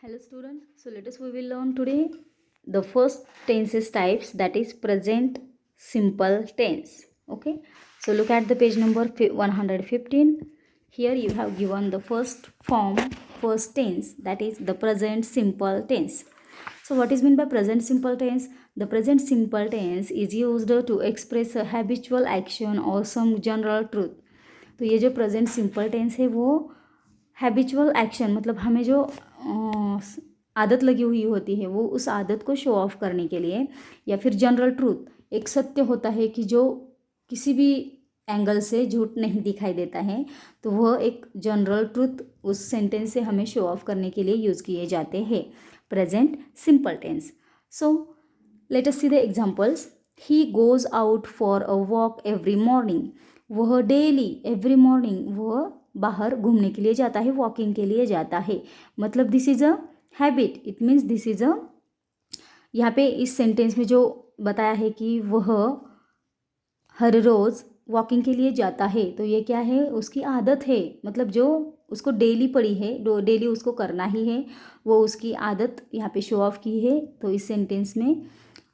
Hello student, so let us we will learn today the first tenses types, that is present simple tense. Okay, so look at the page number 115. Here you have given the first form, first tense, that is the present simple tense. So what is meant by present simple tense? The present simple tense is used to express a habitual action or some general truth. तो ये जो present simple tense है वो habitual action, मतलब हमें जो आदत लगी हुई होती है वो उस आदत को शो ऑफ करने के लिए, या फिर जनरल ट्रूथ, एक सत्य होता है कि जो किसी भी एंगल से झूठ नहीं दिखाई देता है, तो वह एक जनरल ट्रूथ उस सेंटेंस से हमें शो ऑफ करने के लिए यूज़ किए जाते हैं present simple tense. So let us see the examples. He goes out for a walk every morning. वह डेली एवरी मॉर्निंग वह बाहर घूमने के लिए जाता है, वॉकिंग के लिए जाता है. मतलब this is a habit. It means this is a, यहाँ पे इस सेंटेंस में जो बताया है कि वह हर रोज़ वॉकिंग के लिए जाता है, तो ये क्या है, उसकी आदत है. मतलब जो उसको डेली पड़ी है, डेली उसको करना ही है, वो उसकी आदत यहाँ पे शो ऑफ की है. तो इस सेंटेंस में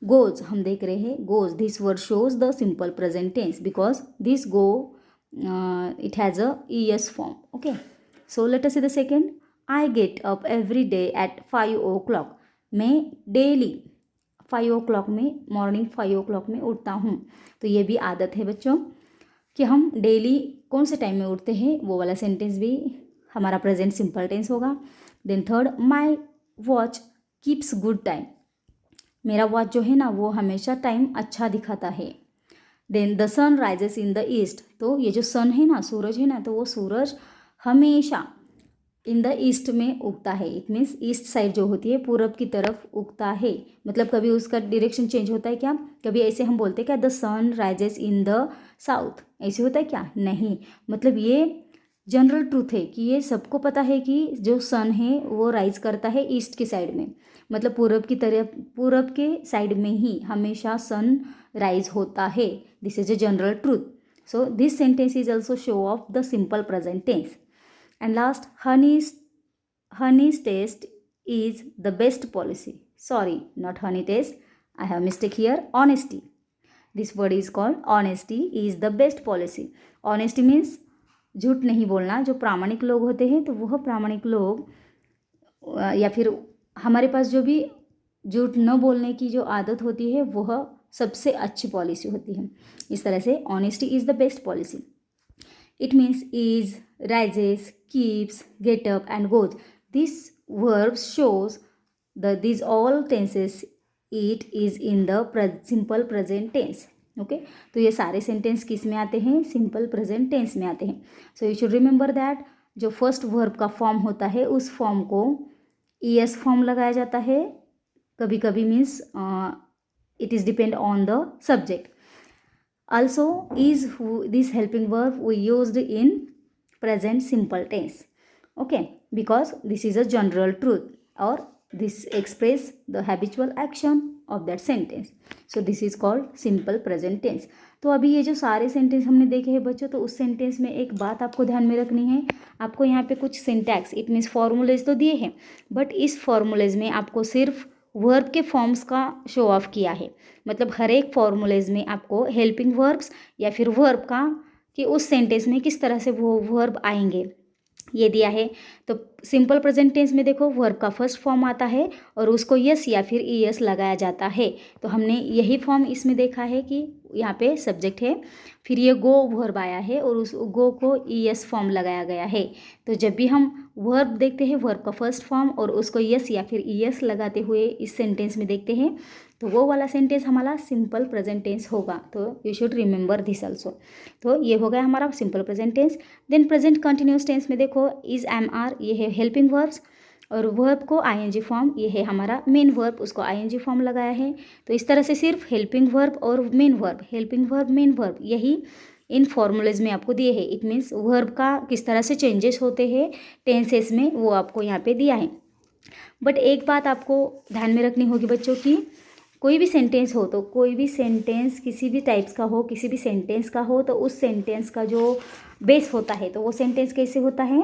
गोज हम देख रहे हैं, goes, this word shows the simple present tense because this go it has a es form. Okay, so let us see the second. I get up every day at 5 o'clock. मैं daily 5 o'clock में, morning 5 o'clock में उठता हूँ. तो ये भी आदत है बच्चों कि हम डेली कौन से टाइम में उठते हैं, वो वाला सेंटेंस भी हमारा प्रेजेंट सिंपल टेंस होगा. Then third, my watch keeps good time. मेरा वॉच जो है ना वो हमेशा टाइम अच्छा दिखाता है. Then the sun rises in the east. तो ये जो सन है ना, सूरज है ना, तो वो सूरज हमेशा इन द ईस्ट में उगता है. इट मीन्स ईस्ट साइड जो होती है, पूरब की तरफ उगता है. मतलब कभी उसका डायरेक्शन चेंज होता है क्या? कभी ऐसे हम बोलते हैं क्या, the sun rises in the south, ऐसे होता है क्या? नहीं. मतलब ये जनरल ट्रूथ है कि ये सबको पता है कि जो सन है वो राइज करता है ईस्ट की साइड में, मतलब पूरब की तरफ, पूरब के साइड में ही हमेशा सन राइज होता है. This is a general truth. So this sentence is also show of the simple present tense. And last, honey's taste is the best policy. Sorry, not honey taste, I have mistake here. Honesty, this word is called honesty is the best policy. Honesty means झूठ नहीं बोलना. जो प्रामाणिक लोग होते हैं तो वह प्रामाणिक लोग, या फिर हमारे पास जो भी झूठ न बोलने की जो आदत होती है वह सबसे अच्छी पॉलिसी होती है. इस तरह से honesty is the best policy. It means is, rises, keeps, get up and goes. This verb shows these all tenses it is in the simple present tense. Okay, तो ये सारे सेंटेंस किस में आते हैं? सिंपल प्रेजेंट टेंस में आते हैं. So you should remember that जो फर्स्ट वर्ब का फॉर्म होता है उस फॉर्म को es फॉर्म लगाया जाता है. कभी कभी means it is depend on the subject. Also is this helping verb we used in present simple tense. Okay, because this is a general truth or this express the habitual action of that sentence. So this is called simple present tense. तो अभी ये जो सारे sentence हमने देखे हैं बच्चों, तो उस सेंटेंस में एक बात आपको ध्यान में रखनी है. आपको यहाँ पे कुछ सिंटैक्स, इट मीन्स फॉर्मूलेज तो दिए हैं, बट इस फॉर्मूलेज में आपको सिर्फ वर्ब के फॉर्म्स का शो ऑफ किया है. मतलब हर एक फॉर्मूलेज में आपको हेल्पिंग वर्ब्स या फिर वर्ब का, कि उस सेंटेंस में किस तरह से वो वर्ब आएंगे, ये दिया है. तो सिंपल प्रेजेंट टेंस में देखो वर्ब का फर्स्ट फॉर्म आता है और उसको यस या फिर ईएस लगाया जाता है. तो हमने यही फॉर्म इसमें देखा है कि यहाँ पे सब्जेक्ट है, फिर ये गो वर्ब आया है और उस गो को ईएस फॉर्म लगाया गया है. तो जब भी हम वर्ब देखते हैं, वर्ब का फर्स्ट फॉर्म और उसको यस या फिर ईएस लगाते हुए इस सेंटेंस में देखते हैं, तो वो वाला सेंटेंस हमारा सिंपल प्रेजेंट टेंस होगा. तो you should remember this also. तो ये हो गया हमारा simple present tense. Then present continuous tense में देखो इज, एम, आर, ये है हेल्पिंग वर्ब्स, और वर्ब को आईएनजी फॉर्म, ये है हमारा मेन वर्ब, उसको आईएनजी फॉर्म लगाया है. तो इस तरह से सिर्फ हेल्पिंग वर्ब और main verb, helping verb, main verb, यही इन फॉर्मूलेज में आपको दिए हैं. इट मीन्स वर्ब का किस तरह से चेंजेस होते हैं टेंसेस में, वो आपको यहाँ पे दिया है. बट एक बात आपको ध्यान में रखनी होगी बच्चों की, कोई भी सेंटेंस हो, तो कोई भी सेंटेंस किसी भी टाइप्स का हो, किसी भी सेंटेंस का हो, तो उस सेंटेंस का जो बेस होता है, तो वो सेंटेंस कैसे होता है?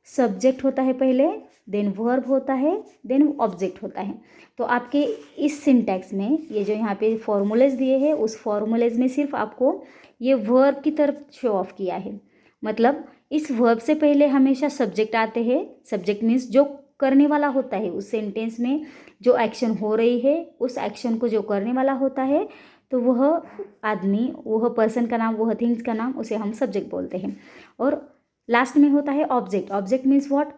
सब्जेक्ट होता है पहले, देन वर्ब होता है, देन ऑब्जेक्ट होता है। तो आपके इस सिंटैक्स में ये जो यहाँ पे फॉर्मूलेज दिए हैं, उस फॉर्मूलेज में सिर्फ आपको ये वर्ब की तरफ शो ऑफ किया है। मतलब इस वर्ब से पहले हमेशा सब्जेक्ट आते हैं। सब्जेक्ट मीन्स जो करने वाला होता है, उस सेंटेंस में जो एक्शन हो रही है, उस एक्शन को जो करने वाला होता है, तो वह आदमी, वह पर्सन का नाम, वह थिंग्स का नाम, उसे हम सब्जेक्ट बोलते हैं। और लास्ट में होता है ऑब्जेक्ट। ऑब्जेक्ट मीन्स व्हाट,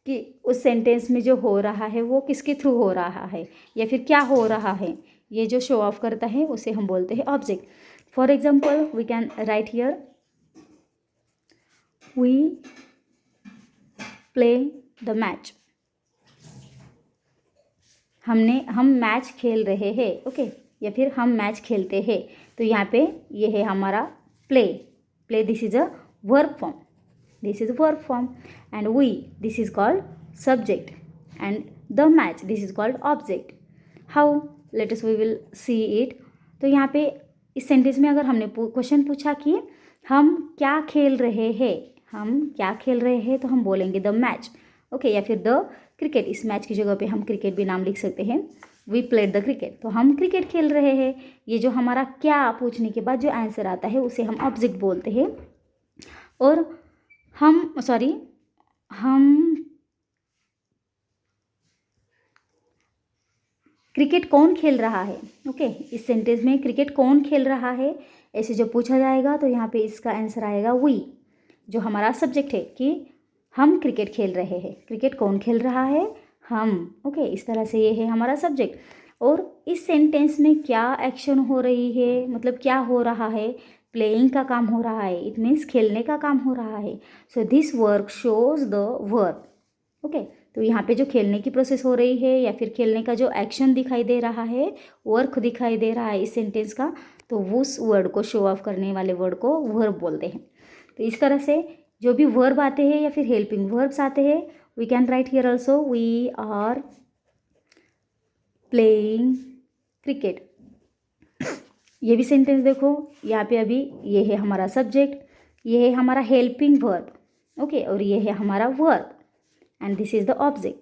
कि उस सेंटेंस में जो हो रहा है वो किसके थ्रू हो रहा है या फिर क्या हो रहा है, ये जो शो ऑफ करता है उसे हम बोलते हैं object. For example we can write here, we play the match. हम मैच खेल रहे हैं, ओके, या फिर हम मैच खेलते हैं। तो यहाँ पे ये है हमारा play. Play this is a verb form, this is verb form, and we, this is called subject, and the match, this is called object. How? Let us we will see it. तो यहाँ पे इस sentence में अगर हमने question पूछा कि हम क्या खेल रहे हैं, हम क्या खेल रहे हैं, तो हम बोलेंगे द मैच, ओके, या फिर द क्रिकेट। इस मैच की जगह पे हम क्रिकेट भी नाम लिख सकते हैं, वी प्लेड द क्रिकेट। तो हम क्रिकेट खेल रहे हैं। ये जो हमारा क्या पूछने के बाद जो आंसर आता है उसे हम ऑब्जेक्ट बोलते हैं। और हम क्रिकेट कौन खेल रहा है, ओके, इस सेंटेंस में क्रिकेट कौन खेल रहा है ऐसे जब पूछा जाएगा तो यहाँ पे इसका आंसर आएगा वी, जो हमारा सब्जेक्ट है कि हम क्रिकेट खेल रहे हैं। क्रिकेट कौन खेल रहा है, हम, ओके, इस तरह से ये है हमारा सब्जेक्ट। और इस सेंटेंस में क्या एक्शन हो रही है, मतलब क्या हो रहा है, प्लेइंग का काम हो रहा है, इट मीन्स खेलने का काम हो रहा है। So this work shows the verb, okay. तो यहाँ पे जो खेलने की प्रोसेस हो रही है या फिर खेलने का जो एक्शन दिखाई दे रहा है, वर्क दिखाई दे रहा है इस सेंटेंस का, तो उस वर्ड को शो ऑफ करने वाले वर्ड को वर्ब बोलते हैं। तो इस तरह से जो भी वर्ब आते हैं या फिर हेल्पिंग वर्ब्स आते हैं, we can write here also, we are playing cricket. ये भी सेंटेंस देखो, यहाँ पे अभी ये है हमारा सब्जेक्ट, ये है हमारा हेल्पिंग वर्ब, ओके, और ये है हमारा verb, and this is the object.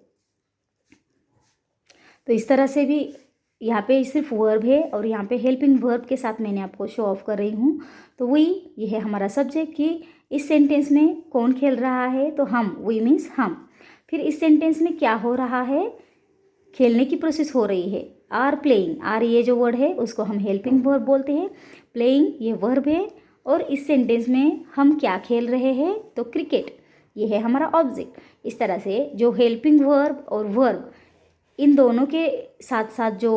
तो इस तरह से भी यहाँ पे सिर्फ वर्ब है और यहाँ पे हेल्पिंग वर्ब के साथ मैंने आपको शो ऑफ कर रही हूँ। तो वी, ये है हमारा सब्जेक्ट कि इस सेंटेंस में कौन खेल रहा है, तो हम, वी मीन्स हम। फिर इस सेंटेंस में क्या हो रहा है, खेलने की प्रोसेस हो रही है, आर प्लेइंग, आर ये जो वर्ड है उसको हम हेल्पिंग वर्ब बोलते हैं, प्लेइंग ये वर्ब है, और इस सेंटेंस में हम क्या खेल रहे हैं, तो क्रिकेट, ये है हमारा ऑब्जेक्ट। इस तरह से जो हेल्पिंग वर्ब और वर्ब, इन दोनों के साथ साथ जो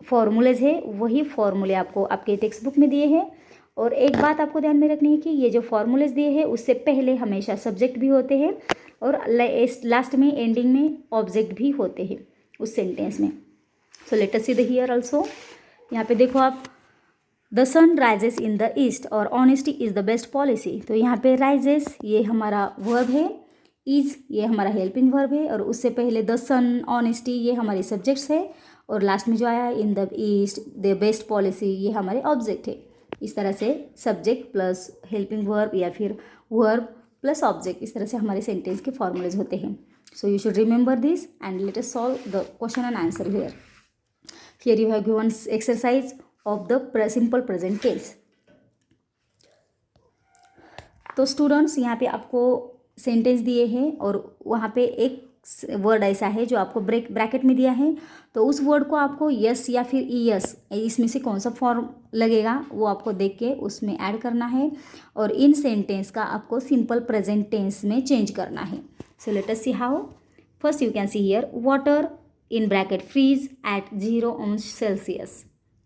फॉर्मूलेज है वही फॉर्मूले आपको आपके टेक्स्ट बुक में दिए हैं। और एक बात आपको ध्यान में रखनी है कि ये जो फॉर्मूलेज दिए हैं उससे पहले हमेशा सब्जेक्ट भी होते हैं और लास्ट में एंडिंग में ऑब्जेक्ट भी होते हैं उस सेंटेंस में। So let us see the here also. यहाँ पे देखो आप, the sun rises in the east और honesty is the best policy. तो यहाँ पे राइजेस ये हमारा वर्ब है, इज़ ये हमारा हेल्पिंग वर्ब है, और उससे पहले द सन, ऑनेस्टी ये हमारी सब्जेक्ट्स है, और लास्ट में जो आया इन the east, the best policy ये हमारे ऑब्जेक्ट है। इस तरह से सब्जेक्ट प्लस हेल्पिंग वर्ब या फिर वर्ब प्लस ऑब्जेक्ट, इस तरह से हमारे सेंटेंस के फॉर्मूलेज होते हैं। So you should remember this and let us solve the question and answer here. Here you have given exercise of the simple present tense. तो स्टूडेंट्स यहाँ पे आपको सेंटेंस दिए हैं और वहाँ पे एक वर्ड ऐसा है जो आपको ब्रैकेट में दिया है, तो उस वर्ड को आपको यस या फिर ईएस, इसमें से कौन सा फॉर्म लगेगा वो आपको देख के उसमें ऐड करना है, और इन सेंटेंस का आपको सिंपल प्रेजेंट टेंस में चेंज करना है। सो let us see how. First you can see here water in bracket freeze at 0°C.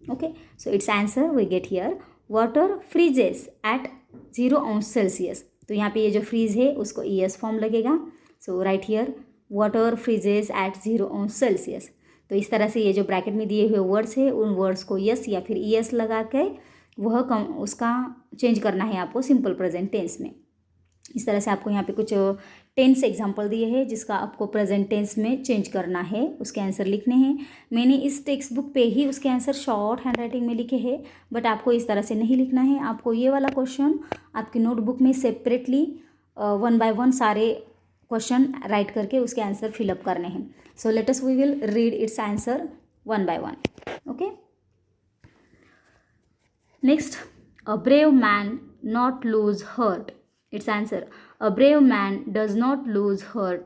Okay, so its answer we get here, water freezes at 0°C. तो यहाँ पे ये जो freeze है उसको es फॉर्म लगेगा। So right here water freezes at 0°C. तो इस तरह से ये जो ब्रैकेट में दिए हुए वर्ड्स है उन वर्ड्स को यस या फिर es लगा के वह उसका चेंज करना है आपको सिंपल प्रेजेंट टेंस में। इस तरह से आपको यहाँ पे कुछ टेंस एग्जाम्पल दिए हैं जिसका आपको प्रेजेंट टेंस में चेंज करना है, उसके आंसर लिखने हैं। मैंने इस टेक्स्ट बुक पे ही उसके आंसर शॉर्ट हैंड राइटिंग में लिखे हैं, बट आपको इस तरह से नहीं लिखना है। आपको ये वाला क्वेश्चन आपकी नोटबुक में सेपरेटली 1 बाय 1 सारे क्वेश्चन राइट करके उसके आंसर फिलअप करने हैं. So let us we will read its answer one by one. Okay. Next, a brave man not lose heart. Its answer, a brave man does not lose heart.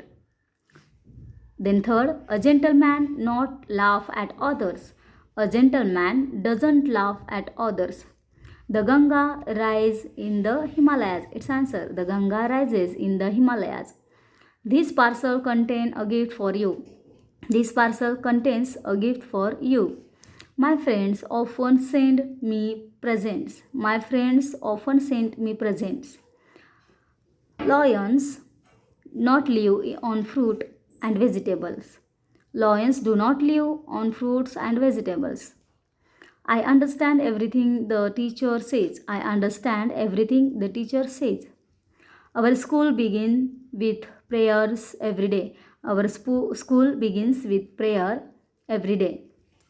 Then third, a gentleman not laugh at others. A gentleman doesn't laugh at others. The Ganga rise in the Himalayas. Its answer, the Ganga rises in the Himalayas. This parcel contain a gift for you. This parcel contains a gift for you. My friends often send me presents. My friends often send me presents. Lions not live on fruit and vegetables. Lions do not live on fruits and vegetables. I understand everything the teacher says. I understand everything the teacher says. Our school begins with prayers every day. Our school begins with prayer every day.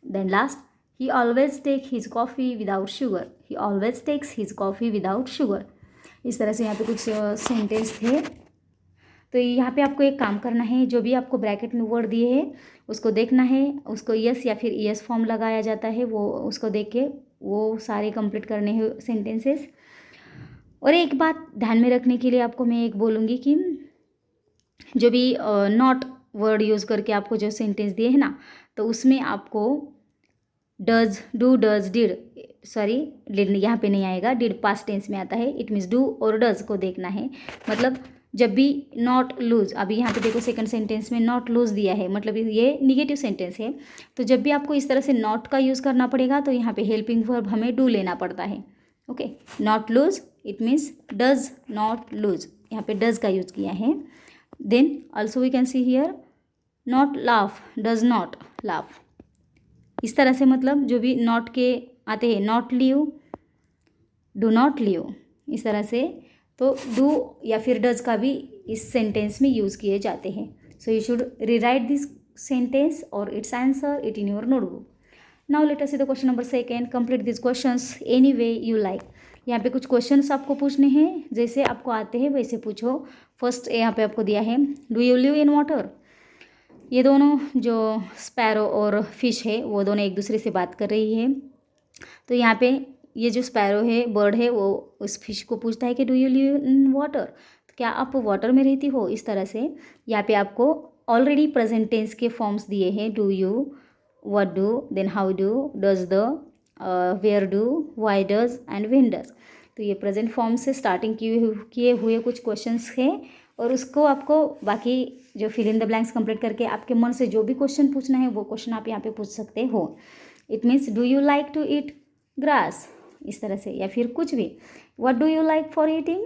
Then last, he always takes his coffee without sugar. He always takes his coffee without sugar. इस तरह से यहाँ पे कुछ sentence थे. तो यहाँ पे आपको एक काम करना है, जो भी आपको ब्रैकेट में वर्ड दिए हैं उसको देखना है, उसको यस या फिर ईएस फॉर्म लगाया जाता है, वो उसको देख के वो सारे कंप्लीट करने हैं सेंटेंसेस. और एक बात ध्यान में रखने के लिए आपको मैं एक बोलूँगी कि जो भी नॉट वर्ड यूज़ करके आपको जो सेंटेंस दिए हैं ना, तो उसमें आपको does, do, does, did, sorry did यहाँ पे नहीं आएगा, डिड पास्ट टेंस में आता है. इट मीन्स डू और डज को देखना है. मतलब जब भी नॉट लूज, अभी यहाँ पे देखो सेकंड सेंटेंस में नॉट लूज दिया है, मतलब ये निगेटिव सेंटेंस है. तो जब भी आपको इस तरह से नॉट का यूज़ करना पड़ेगा तो यहाँ पे हेल्पिंग वर्ब हमें डू लेना पड़ता है. Okay. Not lose it means does not lose, यहाँ पे डज का यूज़ किया है. Then also we can see here not laugh, does not laugh. इस तरह से मतलब जो भी नॉट के आते हैं, not leave, do not leave, इस तरह से तो डू या फिर डज का भी इस सेंटेंस में यूज़ किए जाते हैं. So you should rewrite this sentence और its answer it in your notebook. Now let us see the question number second. Complete this questions any way you like. यहाँ पे कुछ क्वेश्चंस आपको पूछने हैं, जैसे आपको आते हैं वैसे पूछो. फर्स्ट यहाँ पे आपको दिया है, do you live in water. ये दोनों जो स्पैरो और फिश है वो दोनों एक दूसरे से बात कर रही है. तो यहाँ पे ये जो स्पैरो है, बर्ड है, वो उस फिश को पूछता है कि do you live in water, तो क्या आप वाटर में रहती हो. इस तरह से यहाँ पे आपको ऑलरेडी प्रेजेंट टेंस के फॉर्म्स दिए हैं, do you, what do, then how do, does the, where do, why does and when does. तो ये प्रेजेंट फॉर्म से स्टार्टिंग किए हुए कुछ क्वेश्चंस हैं, और उसको आपको बाकी जो fill in the blanks complete करके आपके मन से जो भी क्वेश्चन पूछना है वो क्वेश्चन आप यहाँ पे पूछ सकते हो. It means do you like to eat grass, इस तरह से, या फिर कुछ भी, what do you like for eating.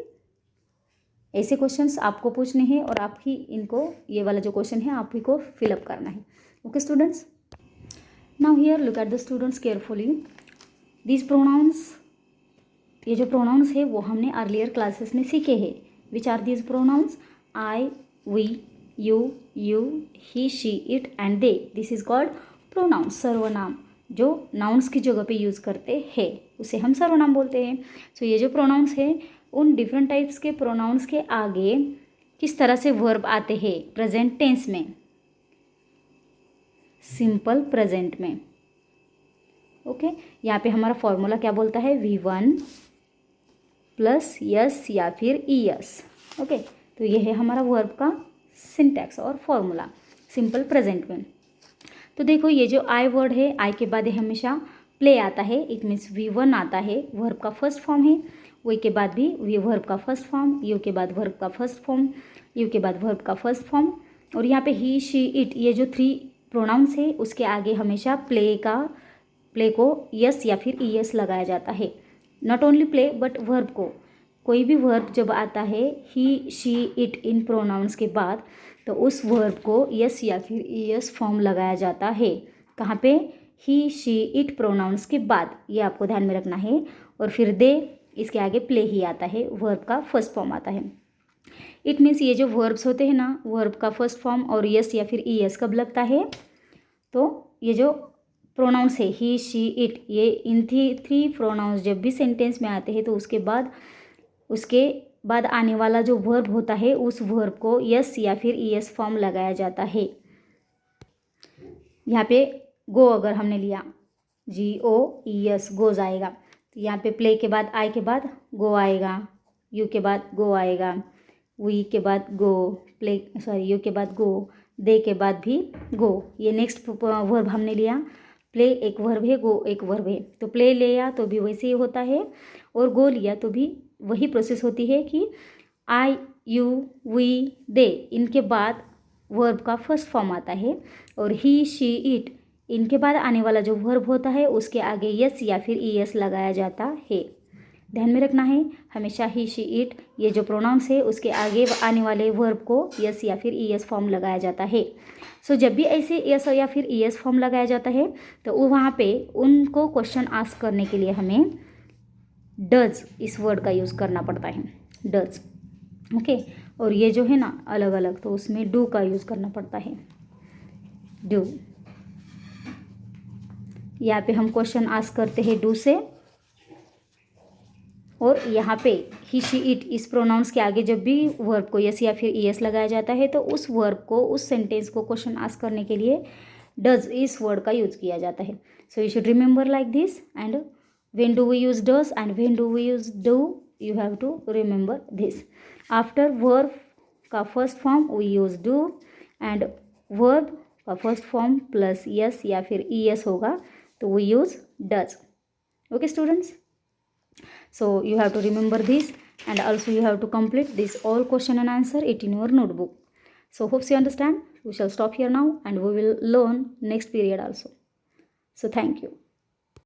ऐसे क्वेश्चंस आपको पूछने हैं और आप ही इनको, ये वाला जो क्वेश्चन है आप ही को फिलअप करना है. Okay students. Now here look at the students carefully. This pronouns, ये जो प्रोनाउंस है वो हमने अर्लियर क्लासेस में सीखे हैं. Which are these pronouns? I, we, you, he, she, it and they. This is called pronouns, सर्वनाम. जो नाउन्स की जगह पे यूज़ करते हैं उसे हम सर्वनाम बोलते हैं. सो ये जो प्रोनाउंस है, उन डिफरेंट टाइप्स के प्रोनाउंस के आगे किस तरह से वर्ब आते हैं प्रेजेंट टेंस में, सिंपल प्रेजेंट में. ओके. यहाँ पे हमारा फॉर्मूला क्या बोलता है? V1 प्लस यस या फिर ES. ओके. तो ये है हमारा वर्ब का सिंटैक्स और फॉर्मूला सिंपल प्रेजेंट में. तो देखो ये जो आई वर्ड है, आई के बाद हमेशा प्ले आता है. इट मीन्स V1 आता है, वर्ब का फर्स्ट फॉर्म है. वी के बाद भी वी वर्ब का फर्स्ट फॉर्म, यू के बाद वर्ब का फर्स्ट फॉर्म, यू के बाद वर्ब का फर्स्ट फॉर्म. और यहाँ पे ही, शी, इट, ये जो 3 प्रोनाउंस है उसके आगे हमेशा प्ले को यस या फिर ES लगाया जाता है. Not only play but verb को, कोई भी वर्ब जब आता है ही, शी, इट इन प्रोनाउंस के बाद, तो उस वर्ब को यस या फिर ES फॉर्म लगाया जाता है. कहाँ पे? ही, शी, इट प्रोनाउंस के बाद, ये आपको ध्यान में रखना है. और फिर दे, इसके आगे प्ले ही आता है, वर्ब का फर्स्ट फॉर्म आता है. इट मीन्स ये जो वर्ब्स होते हैं ना, वर्ब का फर्स्ट फॉर्म और यस या फिर ES कब लगता है? तो ये जो प्रोनाउंस है ही, शी, इट, ये इन 3 प्रोनाउंस जब भी सेंटेंस में आते हैं तो उसके बाद उसके बाद आने वाला जो वर्ब होता है उस वर्ब को यस या फिर ईएस फॉर्म लगाया जाता है। यहाँ पे गो अगर हमने लिया, GOES गोज आएगा, तो यहाँ पे प्ले के बाद आई के बाद गो आएगा, यू के बाद गो आएगा, वी के बाद गो, यू के बाद गो, दे के बाद भी गो। ये नेक्स्ट वर्ब हमने लिया, प्ले एक वर्ब है, गो एक वर्ब है, तो प्ले लिया तो भी वैसे ही होता है, और गो लिया तो भी वही प्रोसेस होती है कि आई, यू, वी, दे, इनके बाद वर्ब का फर्स्ट फॉर्म आता है, और ही, शी, इट, इनके बाद आने वाला जो वर्ब होता है उसके आगे यस या फिर ईएस लगाया जाता है। ध्यान में रखना है, हमेशा ही, शी, इट ये जो प्रोनाउंस है उसके आगे आने वाले वर्ब को यस या फिर ईएस फॉर्म लगाया जाता है। सो जब भी ऐसे यस या फिर ईएस फॉर्म लगाया जाता है तो वो वहाँ पे उनको क्वेश्चन आस्क करने के लिए हमें डज इस वर्ड का यूज़ करना पड़ता है, डज। ओके, और ये जो है ना अलग अलग, तो उसमें डू का यूज़ करना पड़ता है, डू। यहाँ पे हम क्वेश्चन आस्क करते हैं डू से, और यहाँ पे ही, शी, इट इस प्रोनाउंस के आगे जब भी वर्ब को यस या फिर ईएस लगाया जाता है तो उस वर्ब को, उस सेंटेंस को क्वेश्चन आस्क करने के लिए डज इस वर्ड का यूज़ किया जाता है। So you should remember like this, and when do we use does and when do we use do, you have to remember this. After verb का first form we use do, and verb का first form plus s या फिर es होगा तो we use does. Okay students, so you have to remember this, and also you have to complete this all question and answer it in your notebook. So hopes you understand. We shall stop here now and we will learn next period also. So thank you.